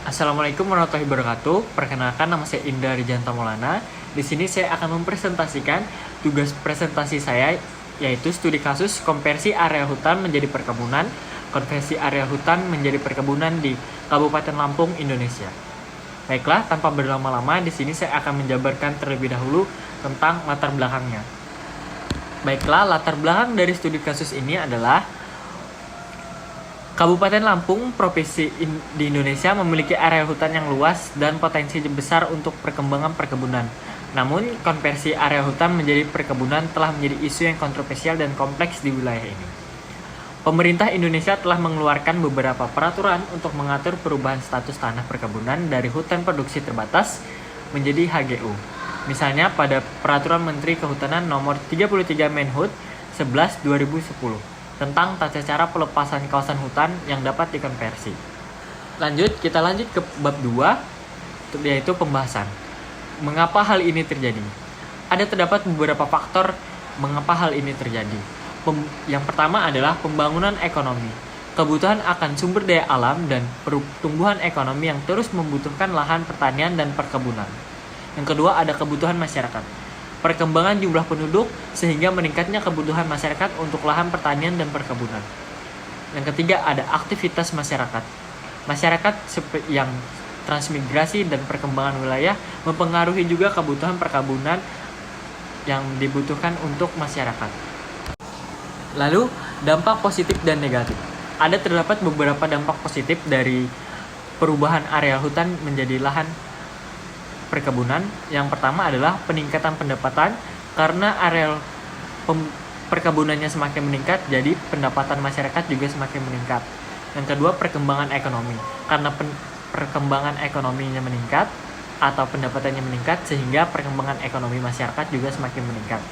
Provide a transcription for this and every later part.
Assalamualaikum warahmatullahi wabarakatuh. Perkenalkan, nama saya Indra Rijanta Maulana. Di sini saya akan mempresentasikan tugas presentasi saya, yaitu studi kasus konversi area hutan menjadi perkebunan, konversi area hutan menjadi perkebunan di Kabupaten Lampung, Indonesia. Baiklah, tanpa berlama-lama, di sini saya akan menjabarkan terlebih dahulu tentang latar belakangnya. Baiklah, latar belakang dari studi kasus ini adalah Kabupaten Lampung, provinsi di Indonesia, memiliki area hutan yang luas dan potensi besar untuk perkembangan perkebunan. Namun, konversi area hutan menjadi perkebunan telah menjadi isu yang kontroversial dan kompleks di wilayah ini. Pemerintah Indonesia telah mengeluarkan beberapa peraturan untuk mengatur perubahan status tanah perkebunan dari hutan produksi terbatas menjadi HGU. Misalnya pada Peraturan Menteri Kehutanan Nomor 33 Menhut 11 2010 tentang tata cara pelepasan kawasan hutan yang dapat dikonversi. Kita lanjut ke bab 2, yaitu pembahasan. Mengapa hal ini terjadi? Terdapat beberapa faktor mengapa hal ini terjadi. Yang pertama adalah pembangunan ekonomi. Kebutuhan akan sumber daya alam dan pertumbuhan ekonomi yang terus membutuhkan lahan pertanian dan perkebunan. Yang kedua ada kebutuhan masyarakat. Perkembangan jumlah penduduk sehingga meningkatnya kebutuhan masyarakat untuk lahan pertanian dan perkebunan. Yang ketiga ada aktivitas masyarakat. Masyarakat yang transmigrasi dan perkembangan wilayah mempengaruhi juga kebutuhan perkebunan yang dibutuhkan untuk masyarakat. Lalu dampak positif dan negatif. Terdapat beberapa dampak positif dari perubahan area hutan menjadi lahan perkebunan. Yang pertama adalah peningkatan pendapatan, karena areal perkebunannya semakin meningkat, jadi pendapatan masyarakat juga semakin meningkat. Yang kedua, perkembangan ekonomi, karena perkembangan ekonominya meningkat atau pendapatannya meningkat, sehingga perkembangan ekonomi masyarakat juga semakin meningkat.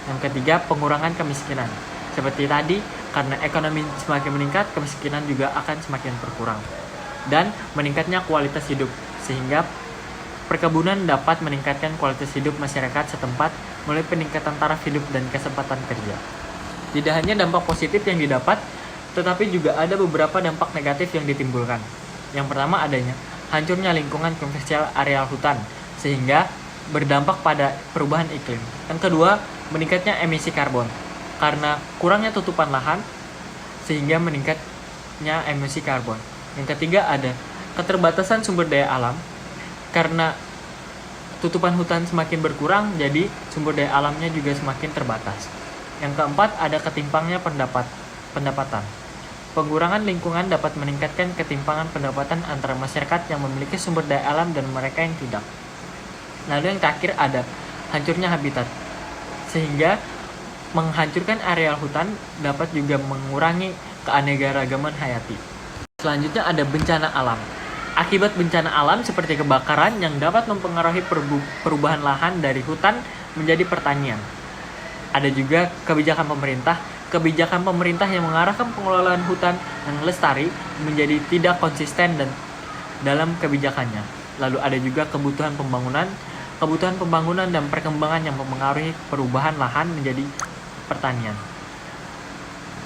Yang ketiga, pengurangan kemiskinan. Seperti tadi, karena ekonomi semakin meningkat, kemiskinan juga akan semakin berkurang. Dan meningkatnya kualitas hidup, sehingga perkebunan dapat meningkatkan kualitas hidup masyarakat setempat melalui peningkatan taraf hidup dan kesempatan kerja. Tidak hanya dampak positif yang didapat, tetapi juga ada beberapa dampak negatif yang ditimbulkan. Yang pertama adanya hancurnya lingkungan konvensional areal hutan, sehingga berdampak pada perubahan iklim. Yang kedua, meningkatnya emisi karbon. Karena kurangnya tutupan lahan, sehingga meningkatnya emisi karbon. Yang ketiga ada keterbatasan sumber daya alam. Karena tutupan hutan semakin berkurang, jadi sumber daya alamnya juga semakin terbatas. Yang keempat, ada ketimpangnya pendapatan. Pengurangan lingkungan dapat meningkatkan ketimpangan pendapatan antara masyarakat yang memiliki sumber daya alam dan mereka yang tidak. Lalu yang terakhir ada hancurnya habitat. Sehingga menghancurkan areal hutan dapat juga mengurangi keanekaragaman hayati. Selanjutnya ada bencana alam. Akibat bencana alam seperti kebakaran yang dapat mempengaruhi perubahan lahan dari hutan menjadi pertanian. Ada juga kebijakan pemerintah yang mengarahkan pengelolaan hutan yang lestari menjadi tidak konsisten dan dalam kebijakannya. Lalu ada juga kebutuhan pembangunan dan perkembangan yang mempengaruhi perubahan lahan menjadi pertanian.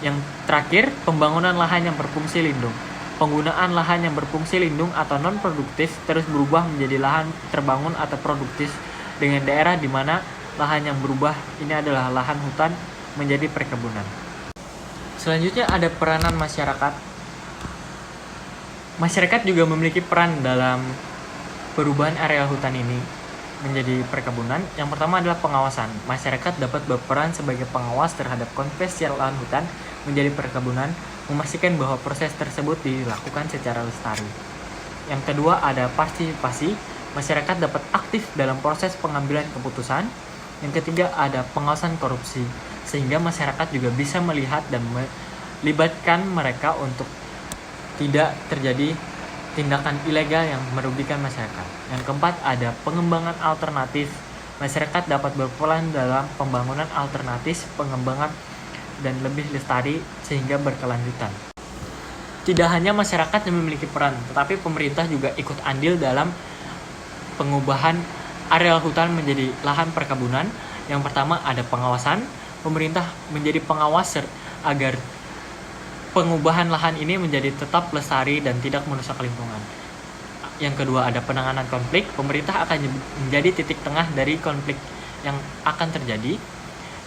Yang terakhir, pembangunan lahan yang berfungsi lindung. Penggunaan lahan yang berfungsi lindung atau non-produktif terus berubah menjadi lahan terbangun atau produktif dengan daerah di mana lahan yang berubah ini adalah lahan hutan menjadi perkebunan. Selanjutnya ada peranan masyarakat. Masyarakat juga memiliki peran dalam perubahan area hutan ini menjadi perkebunan. Yang pertama adalah pengawasan. Masyarakat dapat berperan sebagai pengawas terhadap konversi lahan hutan menjadi perkebunan, memastikan bahwa proses tersebut dilakukan secara lestari. Yang kedua ada partisipasi. Masyarakat dapat aktif dalam proses pengambilan keputusan. Yang ketiga ada pengawasan korupsi, sehingga masyarakat juga bisa melihat dan melibatkan mereka untuk tidak terjadi tindakan ilegal yang merugikan masyarakat. Yang keempat ada pengembangan alternatif. Masyarakat dapat berperan dalam pembangunan alternatif, pengembangan dan lebih lestari sehingga berkelanjutan. Tidak hanya masyarakat yang memiliki peran, tetapi pemerintah juga ikut andil dalam pengubahan areal hutan menjadi lahan perkebunan. Yang pertama ada pengawasan. Pemerintah menjadi pengawas agar pengubahan lahan ini menjadi tetap lestari dan tidak merusak lingkungan. Yang kedua ada penanganan konflik. Pemerintah akan menjadi titik tengah dari konflik yang akan terjadi.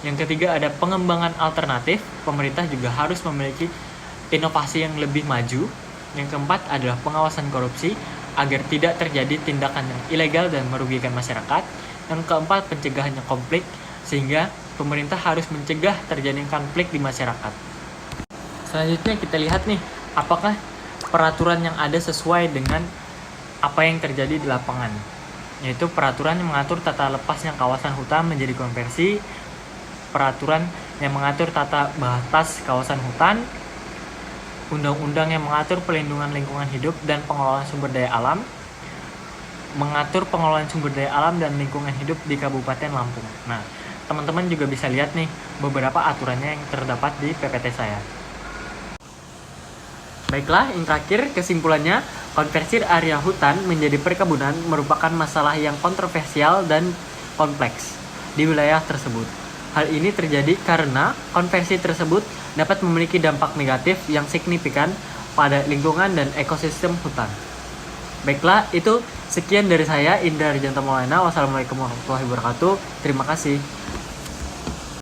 Yang ketiga ada pengembangan alternatif. Pemerintah juga harus memiliki inovasi yang lebih maju. Yang keempat adalah pengawasan korupsi agar tidak terjadi tindakan yang ilegal dan merugikan masyarakat. Yang keempat pencegahannya konflik, sehingga pemerintah harus mencegah terjadinya konflik di masyarakat. Selanjutnya kita lihat nih, apakah peraturan yang ada sesuai dengan apa yang terjadi di lapangan, yaitu peraturan yang mengatur tata lepasnya kawasan hutan menjadi konversi, peraturan yang mengatur tata batas kawasan hutan, undang-undang yang mengatur pelindungan lingkungan hidup dan pengelolaan sumber daya alam, mengatur pengelolaan sumber daya alam dan lingkungan hidup di Kabupaten Lampung. Nah, teman-teman juga bisa lihat nih beberapa aturannya yang terdapat di PPT saya. Baiklah, yang terakhir kesimpulannya, konversi area hutan menjadi perkebunan merupakan masalah yang kontroversial dan kompleks di wilayah tersebut. Hal ini terjadi karena konversi tersebut dapat memiliki dampak negatif yang signifikan pada lingkungan dan ekosistem hutan. Baiklah, itu sekian dari saya, Indra Arjanto Maulana. Wassalamualaikum warahmatullahi wabarakatuh. Terima kasih.